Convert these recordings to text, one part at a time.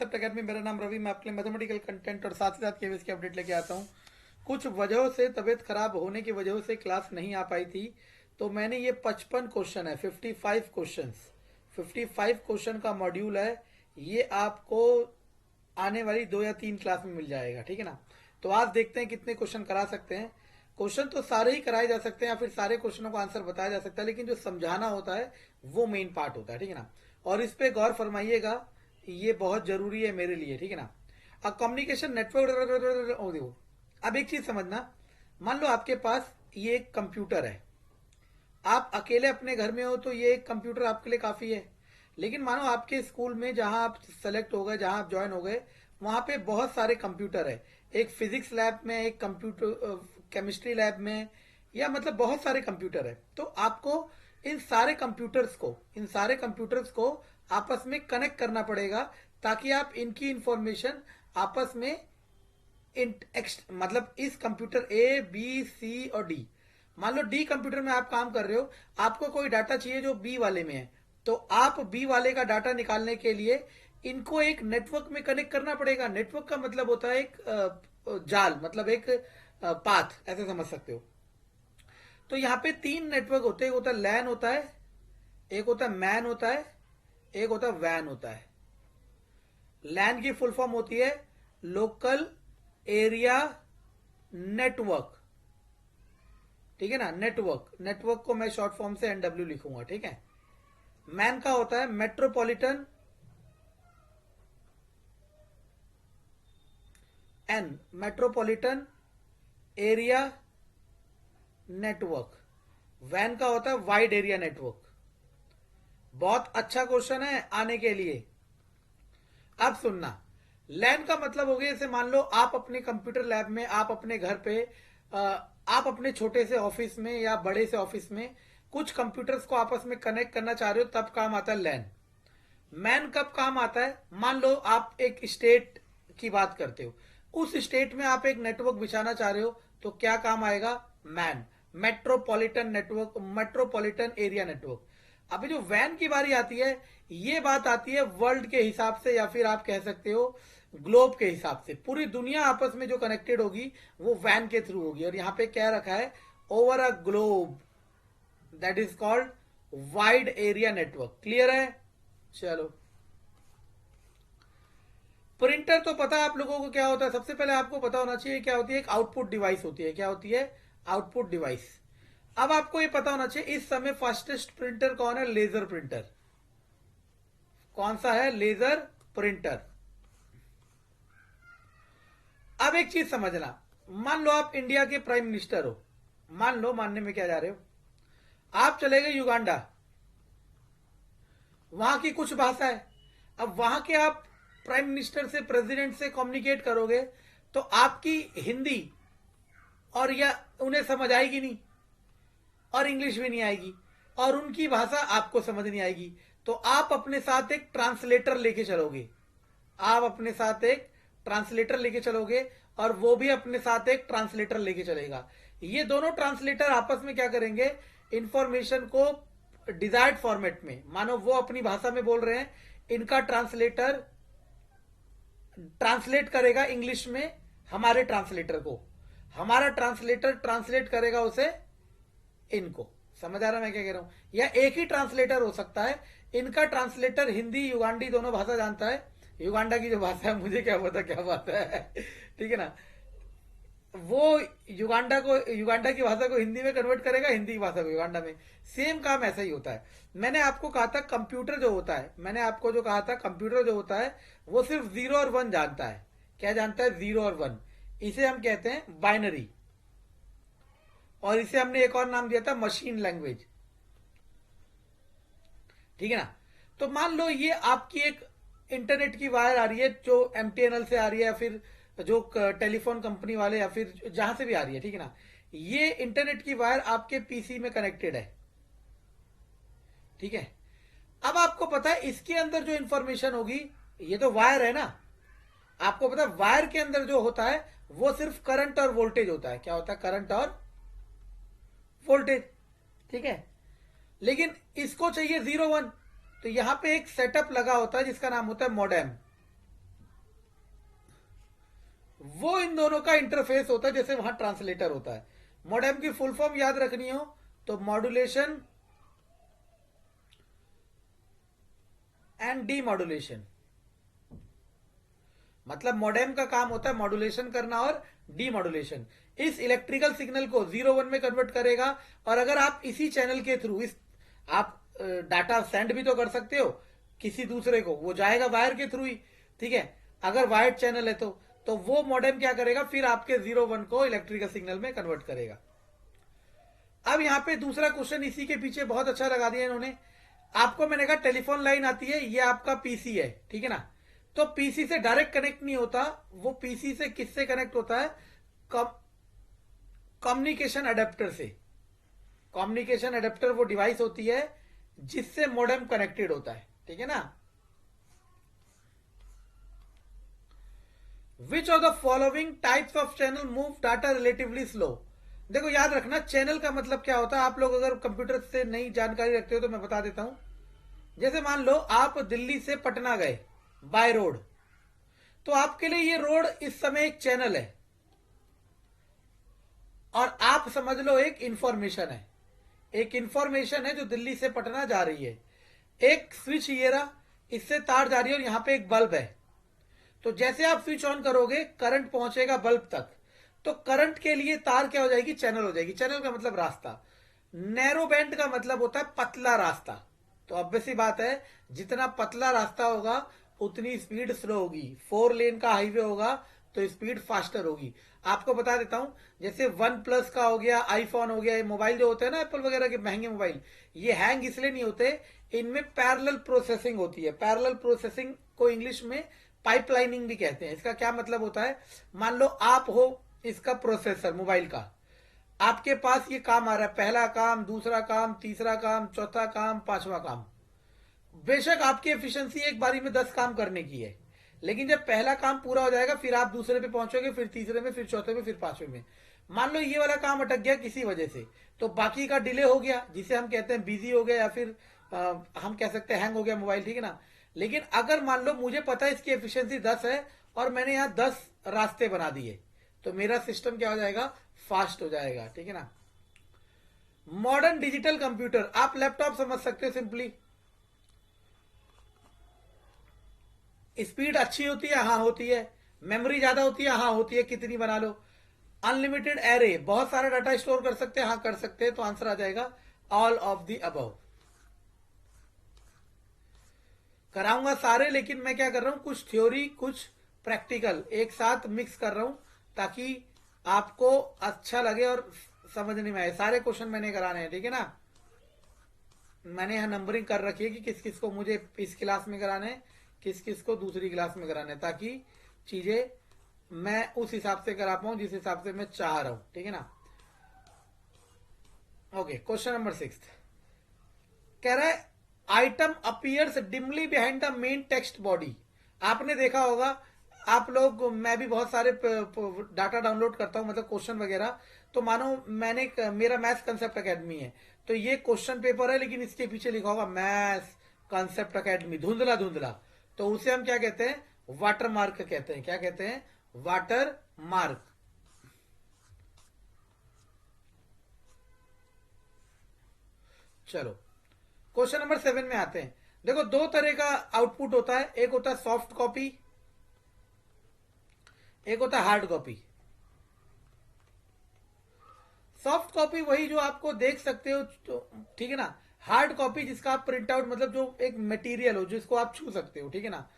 Concept academy. मेरा नाम रवि। मैं आपके लिए मैथमेटिकल कंटेंट और साथ ही साथ केवीएस की अपडेट लेके आता हूँ। कुछ वजहों से तबीयत खराब होने की वजह से क्लास नहीं आ पाई थी, तो मैंने ये 55 क्वेश्चन है, 55 क्वेश्चन, 55 क्वेश्चन का मॉड्यूल है। ये आपको आने वाली 2 या 3 क्लास में मिल जाएगा, ठीक है ना। तो आज देखते हैं कितने क्वेश्चन करा सकते हैं। क्वेश्चन तो सारे ही कराए जा सकते हैं या फिर सारे क्वेश्चनों का आंसर बताया जा सकता है, लेकिन जो समझाना होता है वो मेन पार्ट होता है, ठीक है ना। और इस पे गौर फरमाइएगा, ये बहुत जरूरी है मेरे लिए, ठीक है ना। अब कम्युनिकेशन नेटवर्क, देखो अब एक चीज समझना। मान लो आपके पास ये एक कंप्यूटर है, आप अकेले अपने घर में हो तो ये एक कंप्यूटर आपके लिए काफी है। लेकिन मानो आपके स्कूल में जहां आप सेलेक्ट हो गए, जहां आप ज्वाइन हो गए, वहां पे बहुत सारे कंप्यूटर है। एक फिजिक्स लैब में, एक कंप्यूटर केमिस्ट्री लैब में, या मतलब बहुत सारे कंप्यूटर है। तो आपको इन सारे कंप्यूटर्स को आपस में कनेक्ट करना पड़ेगा, ताकि आप इनकी इंफॉर्मेशन आपस में मतलब इस कंप्यूटर ए बी सी और डी, मान लो डी कंप्यूटर में आप काम कर रहे हो, आपको कोई डाटा चाहिए जो बी वाले में है, तो आप बी वाले का डाटा निकालने के लिए इनको एक नेटवर्क में कनेक्ट करना पड़ेगा। नेटवर्क का मतलब होता है एक जाल, मतलब एक पाथ, ऐसे समझ सकते हो। तो यहाँ पे 3 नेटवर्क होते हैं। एक होता है लैन होता है, एक होता है मैन होता है, एक होता है वैन होता है। लैन की फुल फॉर्म होती है लोकल एरिया नेटवर्क, ठीक है ना। नेटवर्क को मैं शॉर्ट फॉर्म से एनडब्ल्यू लिखूंगा, ठीक है। मैन का होता है मेट्रोपॉलिटन मेट्रोपॉलिटन एरिया नेटवर्क। वैन का होता है वाइड एरिया नेटवर्क। बहुत अच्छा क्वेश्चन है आने के लिए। अब सुनना, लैन का मतलब हो गया, जैसे मान लो आप अपने कंप्यूटर लैब में, आप अपने घर पे, आप अपने छोटे से ऑफिस में या बड़े से ऑफिस में कुछ कंप्यूटर्स को आपस में कनेक्ट करना चाह रहे हो, तब काम आता है लैन। मैन कब काम आता है, मान लो आप एक स्टेट की बात करते हो, उस स्टेट में आप एक नेटवर्क बिछाना चाह रहे हो, तो क्या काम आएगा, man. Metropolitan network, metropolitan area network. अभी जो वैन की बारी आती है, ये बात आती है वर्ल्ड के हिसाब से, या फिर आप कह सकते हो ग्लोब के हिसाब से। पूरी दुनिया आपस में जो कनेक्टेड होगी वो वैन के थ्रू होगी। और यहां पे क्या रखा है, over a globe, that is called wide area network. Clear है, चलो। प्रिंटर तो पता है आप लोगों को क्या होता है। सबसे पहले आपको पता होना चाहिए क्या होती है, एक आउटपुट डिवाइस होती है। क्या होती है, आउटपुट डिवाइस। अब आपको ये पता होना चाहिए इस समय फास्टेस्ट प्रिंटर कौन है, लेजर प्रिंटर। कौन सा है, लेजर प्रिंटर। अब एक चीज समझना, मान लो आप इंडिया के प्राइम मिनिस्टर हो, मान लो, मानने में क्या जा रहे हो, आप चले गए युगांडा, वहां की कुछ भाषा है। अब वहां के आप प्राइम मिनिस्टर से, प्रेसिडेंट से कम्युनिकेट करोगे, तो आपकी हिंदी और या उन्हें समझ आएगी नहीं, और इंग्लिश भी नहीं आएगी, और उनकी भाषा आपको समझ नहीं आएगी। तो आप अपने साथ एक ट्रांसलेटर लेके चलोगे, आप अपने साथ एक ट्रांसलेटर लेके चलोगे, और वो भी अपने साथ एक ट्रांसलेटर लेके चलेगा। ये दोनों ट्रांसलेटर आपस में क्या करेंगे, इंफॉर्मेशन को डिजायर्ड फॉर्मेट में, मानो वो अपनी भाषा में बोल रहे हैं, इनका ट्रांसलेटर ट्रांसलेट करेगा इंग्लिश में हमारे ट्रांसलेटर को, हमारा ट्रांसलेटर ट्रांसलेट करेगा उसे इनको। समझ आ रहा है मैं क्या कह रहा हूं। या एक ही ट्रांसलेटर हो सकता है, इनका ट्रांसलेटर हिंदी युगांडी दोनों भाषा जानता है। युगांडा की जो भाषा है मुझे क्या पता क्या भाषा है, ठीक है ना। वो युगांडा की भाषा को हिंदी में कन्वर्ट करेगा, हिंदी की भाषा को युगांडा में। सेम काम ऐसा ही होता है। मैंने आपको कहा था कंप्यूटर जो होता है, मैंने आपको जो कहा था कंप्यूटर जो होता है, वो सिर्फ 0 और 1 जानता है। क्या जानता है, 0 और 1। इसे हम कहते हैं बाइनरी, और इसे हमने एक और नाम दिया था मशीन लैंग्वेज, ठीक है ना। तो मान लो ये आपकी एक इंटरनेट की वायर आ रही है, जो एमटीएनएल से आ रही है, या फिर जो टेलीफोन कंपनी वाले, या फिर जहां से भी आ रही है, ठीक है ना। ये इंटरनेट की वायर आपके पीसी में कनेक्टेड है, ठीक है। अब आपको पता है इसके अंदर जो इंफॉर्मेशन होगी, ये तो वायर है ना, आपको पता है वायर के अंदर जो होता है वो सिर्फ करंट और वोल्टेज होता है। क्या होता है, करंट और वोल्टेज, ठीक है। लेकिन इसको चाहिए 0 1, तो यहां पे एक सेटअप लगा होता है जिसका नाम होता है मॉडेम। वो इन दोनों का इंटरफेस होता है, जैसे वहां ट्रांसलेटर होता है। मॉडेम की फुल फॉर्म याद रखनी हो तो मॉड्यूलेशन एंड डीमॉड्यूलेशन। मतलब मॉडेम का काम होता है मॉड्यूलेशन करना और डीमॉड्यूलेशन। इस इलेक्ट्रिकल सिग्नल को 0 1 में कन्वर्ट करेगा, और अगर आप इसी चैनल के थ्रू इस आप डाटा सेंड भी तो कर सकते हो किसी दूसरे को, वो जाएगा वायर के थ्रू ही, ठीक है। अगर वायर्ड चैनल है तो वो मॉडेम क्या करेगा, फिर आपके 0 1 को इलेक्ट्रिकल सिग्नल में कन्वर्ट करेगा। अब यहां पे दूसरा क्वेश्चन इसी के पीछे बहुत अच्छा लगा दिया इन्होंने। आपको मैंने कहा टेलीफोन लाइन आती है, ये आपका पीसी है, ठीक है ना। तो पीसी से डायरेक्ट कनेक्ट नहीं होता, वो पीसी से किससे कनेक्ट होता है, कम्युनिकेशन अडेप्टर से। कम्युनिकेशन अडेप्टर वो डिवाइस होती है जिससे मॉडेम कनेक्टेड होता है, ठीक है ना। Which of the following types of channel move data relatively slow. देखो याद रखना चैनल का मतलब क्या होता है, आप लोग अगर कंप्यूटर से नई जानकारी रखते हो तो मैं बता देता हूं। जैसे मान लो आप दिल्ली से पटना गए बाय रोड, तो आपके लिए ये रोड इस समय एक चैनल है, और आप समझ लो एक इंफॉर्मेशन है। एक इंफॉर्मेशन है जो दिल्ली से पटना जा रही है। एक स्विच ये रहा, इससे तार जा रही है और यहां पे एक बल्ब है। तो जैसे आप स्विच ऑन करोगे करंट पहुंचेगा बल्ब तक, तो करंट के लिए तार क्या हो जाएगी, चैनल हो जाएगी। चैनल का मतलब रास्ता। नैरो बैंड का मतलब होता है पतला रास्ता। तो ऑब्वियस सी बात है जितना पतला रास्ता होगा उतनी स्पीड स्लो होगी। 4 लेन का हाईवे होगा तो स्पीड फास्टर होगी। आपको बता देता हूं, जैसे वन प्लस का हो गया, आईफोन हो गया, ये मोबाइल जो होते हैं ना एप्पल वगैरह के महंगे मोबाइल, ये हैंग इसलिए नहीं होते, इनमें पैरेलल प्रोसेसिंग होती है। पैरेलल प्रोसेसिंग को इंग्लिश में पाइपलाइनिंग भी कहते हैं। इसका क्या मतलब होता है, मान लो आप हो इसका प्रोसेसर मोबाइल का, आपके पास ये काम आ रहा है, पहला काम, दूसरा काम, तीसरा काम, चौथा काम, पांचवा काम। बेशक आपकी एफिशिएंसी एक बारी में 10 काम करने की है, लेकिन जब पहला काम पूरा हो जाएगा फिर आप दूसरे पे पहुंचोगे, फिर तीसरे में, फिर चौथे में, फिर पांचवें में। मान लो ये वाला काम अटक गया किसी वजह से, तो बाकी का डिले हो गया, जिसे हम कहते हैं बिजी हो गया, या फिर हम कह सकते हैं हैंग हो गया मोबाइल, ठीक है ना। लेकिन अगर मान लो मुझे पता है इसकी एफिशिएंसी 10 है और मैंने यहां 10 रास्ते बना दिए, तो मेरा सिस्टम क्या हो जाएगा, फास्ट हो जाएगा, ठीक है ना। मॉडर्न डिजिटल कंप्यूटर, आप लैपटॉप समझ सकते हो सिंपली। स्पीड अच्छी होती है, हाँ होती है। मेमोरी ज्यादा होती है, हाँ होती है, कितनी बना लो। अनलिमिटेड एरे, बहुत सारा डाटा स्टोर कर सकते हैं, हाँ कर सकते हैं। तो आंसर आ जाएगा ऑल ऑफ द अबव। कराऊंगा सारे, लेकिन मैं क्या कर रहा हूं, कुछ थ्योरी कुछ प्रैक्टिकल एक साथ मिक्स कर रहा हूं ताकि आपको अच्छा लगे और समझने में आए। सारे क्वेश्चन मैंने कराने हैं, ठीक है ना। मैंने यहां नंबरिंग कर रखी है कि किस किस को मुझे इस क्लास में कराने हैं, किस किस को दूसरी क्लास में कराने हैं, ताकि चीजें मैं उस हिसाब से करा पाऊं जिस हिसाब से मैं चाह रहा हूं, ठीक है ना। ओके, क्वेश्चन नंबर 6 कह रहा है item appears dimly behind the main text body. आपने देखा होगा, आप लोग, मैं भी बहुत सारे डाटा डाउनलोड करता हूं, मतलब क्वेश्चन वगैरह। तो मानो मैंने, मेरा मैथ्स कंसेप्ट एकेडमी है, तो ये क्वेश्चन पेपर है, लेकिन इसके पीछे लिखा होगा मैथ्स कंसेप्ट एकेडमी, धुंधला धुंधला। तो उसे हम क्या कहते हैं, वाटर मार्क कहते हैं। क्या कहते हैं, वाटर मार्क। चलो क्वेश्चन नंबर 7 में आते हैं। देखो दो तरह का आउटपुट होता है, एक होता है सॉफ्ट कॉपी, एक होता है हार्ड कॉपी। सॉफ्ट कॉपी वही जो आपको देख सकते हो, ठीक है ना। हार्ड कॉपी जिसका आप प्रिंट आउट, मतलब जो एक मटेरियल हो जिसको आप छू सकते हो, ठीक है ना।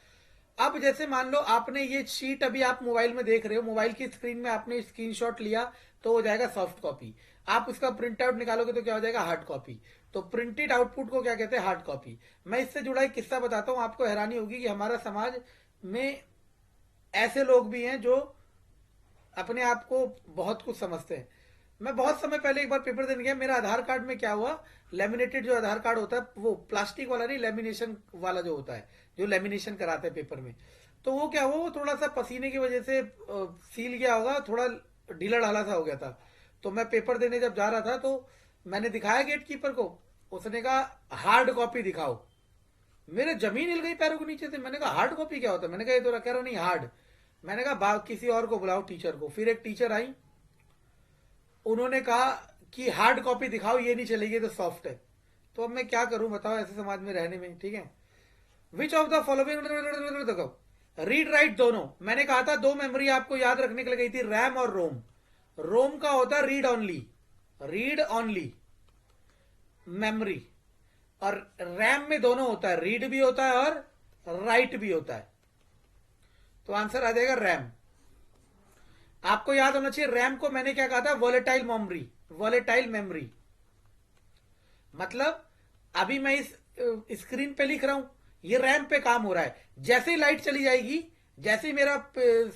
अब जैसे मान लो आपने ये शीट अभी आप मोबाइल में देख रहे हो, मोबाइल की स्क्रीन में आपने स्क्रीनशॉट लिया तो हो जाएगा सॉफ्ट कॉपी। आप उसका प्रिंट आउट निकालोगे तो क्या हो जाएगा, हार्ड कॉपी। तो प्रिंटेड आउटपुट को क्या कहते हैं, हार्ड कॉपी। मैं इससे जुड़ा एक किस्सा बताता हूं, आपको हैरानी होगी कि हमारा समाज में ऐसे लोग भी हैं जो अपने आप को बहुत कुछ समझते हैं। मैं बहुत समय पहले एक बार पेपर देने गया, मेरा आधार कार्ड में क्या हुआ, लेमिनेटेड जो आधार कार्ड होता है, वो प्लास्टिक वाला नहीं, लेमिनेशन वाला जो होता है, जो लेमिनेशन कराते हैं पेपर में। तो वो क्या हुआ, वो थोड़ा सा पसीने की वजह से सील गया होगा, थोड़ा ढीला ढाला सा हो गया था। तो मैं पेपर देने जब जा रहा था तो मैंने दिखाया गेट कीपर को, उसने कहा हार्ड कॉपी दिखाओ। मेरे जमीन हिल गई पैरों के नीचे से। मैंने कहा हार्ड कॉपी क्या होता है, मैंने कहा ये तो कह रहा नहीं हार्ड। मैंने कहा किसी और को बुलाओ, टीचर को। फिर एक टीचर आई, उन्होंने कहा कि हार्ड कॉपी दिखाओ, ये नहीं चलेगी तो सॉफ्ट है। तो अब मैं क्या करूं बताओ ऐसे समाज में रहने में, ठीक है। विच ऑफ द फॉलोइंग, देखो रीड राइट दोनों, मैंने कहा था दो मेमोरी आपको याद रखने के लिए गई थी, रैम और रोम। रोम का होता है read only, read only memory, और रैम में दोनों होता है, रीड भी होता है और राइट भी होता है। तो आंसर आ जाएगा रैम। आपको याद होना चाहिए रैम को मैंने क्या कहा था, वॉलेटाइल मेमोरी, वॉलेटाइल मेमोरी। मतलब अभी मैं इस स्क्रीन पे लिख रहा हूं, ये रैम पे काम हो रहा है, जैसे ही लाइट चली जाएगी, जैसे ही मेरा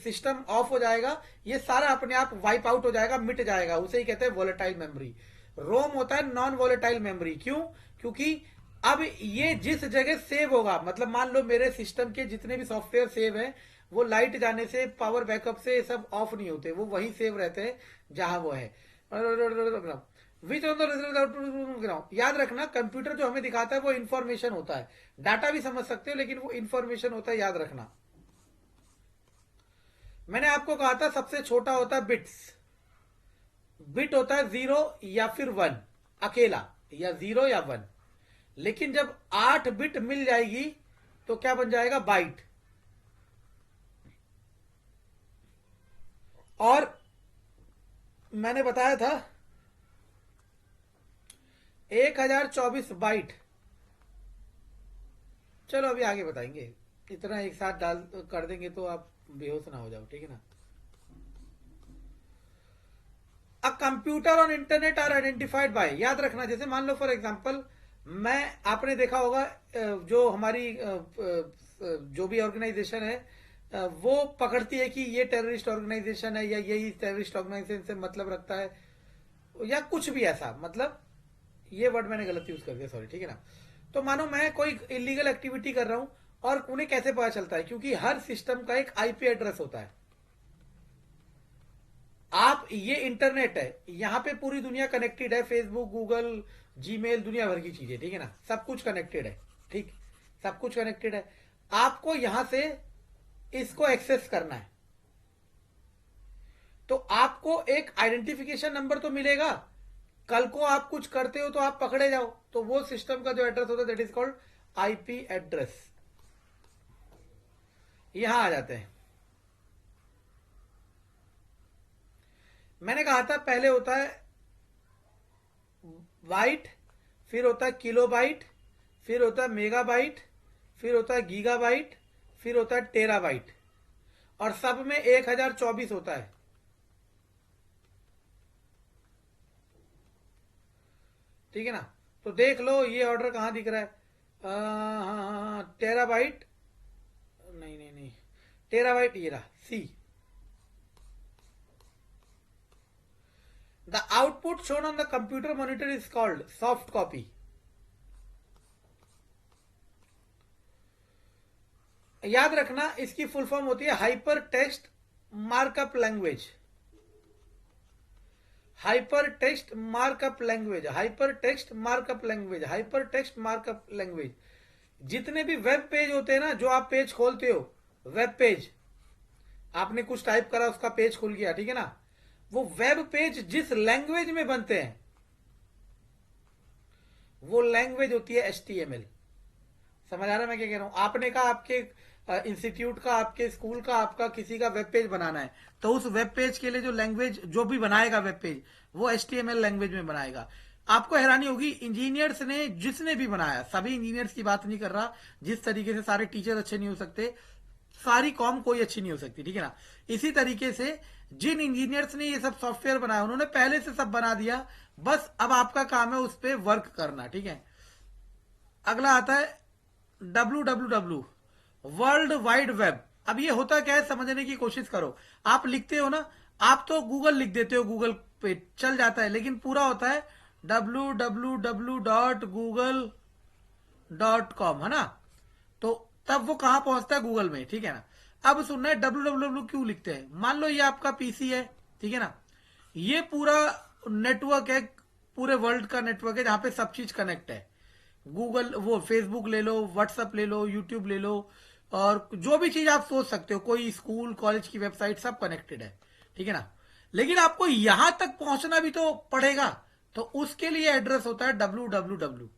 सिस्टम ऑफ हो जाएगा, ये सारा अपने आप वाइप आउट हो जाएगा, मिट जाएगा, उसे ही कहते हैं वॉलेटाइल मेमोरी। रोम होता है नॉन वॉलेटाइल मेमोरी। क्यों? क्योंकि अब ये जिस जगह सेव होगा, मतलब मान लो मेरे सिस्टम के जितने भी सॉफ्टवेयर सेव हैं, वो लाइट जाने से, पावर बैकअप से सब ऑफ नहीं होते, वो वहीं सेव रहते हैं जहां वो है। विच ऑन द रिजल्ट, याद रखना कंप्यूटर जो हमें दिखाता है वो इंफॉर्मेशन होता है, डाटा भी समझ सकते हो लेकिन वो इंफॉर्मेशन होता है, याद रखना। मैंने आपको कहा था सबसे छोटा होता है बिट्स, बिट होता है 0 या फिर 1 अकेला, या 0 या 1। लेकिन जब 8 बिट मिल जाएगी तो क्या बन जाएगा, बाइट। और मैंने बताया था 1024 बाइट। चलो अभी आगे बताएंगे, इतना एक साथ डाल कर देंगे तो आप बेहोश ना हो जाओ, ठीक है ना। अ कंप्यूटर और इंटरनेट आर आइडेंटिफाइड बाय, याद रखना, जैसे मान लो फॉर एग्जांपल, मैं, आपने देखा होगा जो हमारी जो भी ऑर्गेनाइजेशन है, वो पकड़ती है कि ये टेररिस्ट ऑर्गेनाइजेशन है, या यही टेररिस्ट ऑर्गेनाइजेशन से मतलब रखता है, या कुछ भी ऐसा, मतलब ये वर्ड मैंने गलत यूज कर दिया, सॉरी, ठीक है ना। तो मानो मैं कोई इलीगल एक्टिविटी कर रहा हूं, और उन्हें कैसे पता चलता है, क्योंकि हर सिस्टम का एक आईपी एड्रेस होता है। आप, ये इंटरनेट है, यहां पे पूरी दुनिया कनेक्टेड है, फेसबुक, गूगल, जीमेल, दुनिया भर की चीजें, ठीक है ना, सब कुछ कनेक्टेड है, ठीक, सब कुछ कनेक्टेड है। आपको यहां से इसको एक्सेस करना है, तो आपको एक आइडेंटिफिकेशन नंबर तो मिलेगा, कल को आप कुछ करते हो तो आप पकड़े जाओ, तो वो सिस्टम का जो एड्रेस होता है that is called IP address. यहां आ जाते हैं। मैंने कहा था पहले होता है बाइट, फिर होता है किलोबाइट, फिर होता है मेगाबाइट, फिर होता है गीगाबाइट, फिर होता है टेराबाइट, और सब में 1024 होता है। ठीक है ना। तो देख लो ये ऑर्डर कहां दिख रहा है, हाँ, टेराबाइट, नहीं नहीं नहीं, टेराबाइट ये रहा, C. The output shown on the computer monitor is called soft copy. याद रखना इसकी फुल फॉर्म होती है hyper text markup language, hyper text markup language, hyper text markup language, hyper text markup language. जितने भी web page होते हैं ना, जो आप पेज खोलते हो, वेब पेज, आपने कुछ टाइप करा, उसका पेज खुल गया, ठीक है ना, वो वेब पेज जिस लैंग्वेज में बनते हैं वो लैंग्वेज होती है HTML। समझ आ रहा है मैं क्या कह रहा हूं? आपने कहा आपके इंस्टीट्यूट का, आपके स्कूल का, आपका किसी का वेब पेज बनाना है, तो उस वेब पेज के लिए जो लैंग्वेज, जो भी बनाएगा वेब पेज, वो HTML लैंग्वेज में बनाएगा। आपको हैरानी होगी, इंजीनियर्स ने, जिसने भी बनाया, सभी इंजीनियर्स की बात नहीं कर रहा, जिस तरीके से सारे टीचर अच्छे नहीं हो सकते, सारी कॉम कोई अच्छी नहीं हो सकती, ठीक है ना। इसी तरीके से जिन इंजीनियर्स ने ये सब सॉफ्टवेयर बनाया, उन्होंने पहले से सब बना दिया, बस अब आपका काम है उस पर वर्क करना, ठीक है। अगला आता है WWW, वर्ल्ड वाइड वेब। अब ये होता क्या है, समझने की कोशिश करो। आप लिखते हो ना, आप तो गूगल लिख देते हो, गूगल पे चल जाता है, लेकिन पूरा होता है www.google.com, है ना। तो तब वो कहां पहुंचता है, गूगल में, ठीक है ना। अब सुनना है www क्यों लिखते हैं। मान लो ये आपका पीसी है, ठीक है ना, ये पूरा नेटवर्क है, पूरे वर्ल्ड का नेटवर्क है, जहां पे सब चीज कनेक्ट है। गूगल, वो फेसबुक ले लो, व्हाट्सएप ले लो, यूट्यूब ले लो, और जो भी चीज आप सोच सकते हो, कोई स्कूल कॉलेज की वेबसाइट, सब कनेक्टेड है, ठीक है ना। लेकिन आपको यहां तक पहुंचना भी तो पड़ेगा, तो उसके लिए एड्रेस होता है www।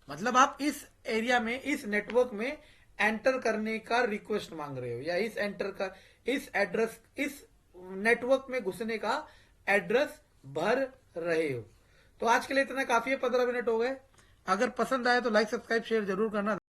मतलब आप इस एरिया में, इस नेटवर्क में एंटर करने का रिक्वेस्ट मांग रहे हो, या इस एड्रेस, इस नेटवर्क में घुसने का एड्रेस भर रहे हो। तो आज के लिए इतना काफी है, 15 मिनट हो गए। अगर पसंद आए तो लाइक सब्सक्राइब शेयर जरूर करना।